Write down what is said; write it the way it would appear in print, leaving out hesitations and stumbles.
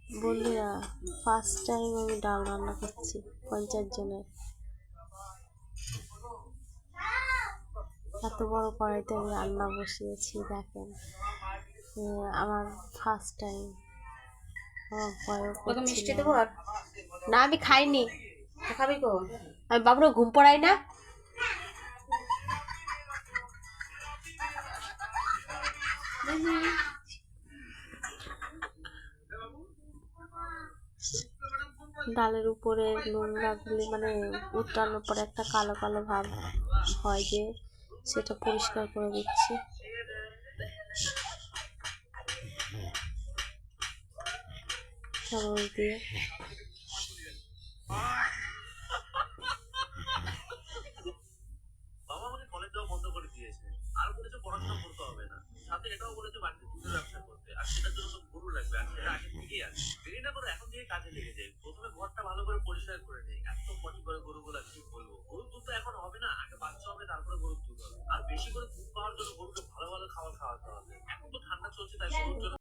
বন্ধুরা, first time আমি ডাল রান্না করছি 50 জনের। এত বড় কড়াইতে আমি রান্না বসিয়েছি, দেখেন। আমার ফার্স্ট টাইম, আমার ভয়ও করছিল না। আমি খাইনি। খাবি কো? আমি বাবুরা ঘুম পড়াই না। ডালের উপরে নোংরাগুলি মানে উঠানোর পরে একটা কালো কালো ভাব হয়, যে সেটা পরিষ্কার করে দিচ্ছি। চামচ দিয়ে বাবা আমাকে কলেজ যাওয়া বন্ধ করে দিয়েছে, আর বলেছে পড়াশোনা করতে হবে না, সাথে এটাও বলেছে বাড়িতে দুধের ব্যবসা করতে, আর সেটার জন্য তো গরু লাগবে, আর সেটা আগে থেকেই আছে। দেরি না করে এখন থেকে কাজে লেগে যাই। প্রথমে ঘরটা ভালো করে পরিষ্কার করে নেই। এত পটি করে গরুগুলো কি বলবো। গরুর দুধ তো এখন হবে না, আগে বাচ্চা হবে তারপরে গরুর দুধ হবে। আর বেশি করে দুধ পাওয়ার জন্য গরুকে ভালো ভালো খাবার খাওয়াতে হবে। এখন তো ঠান্ডা চলছে, তাই গরুর জন্য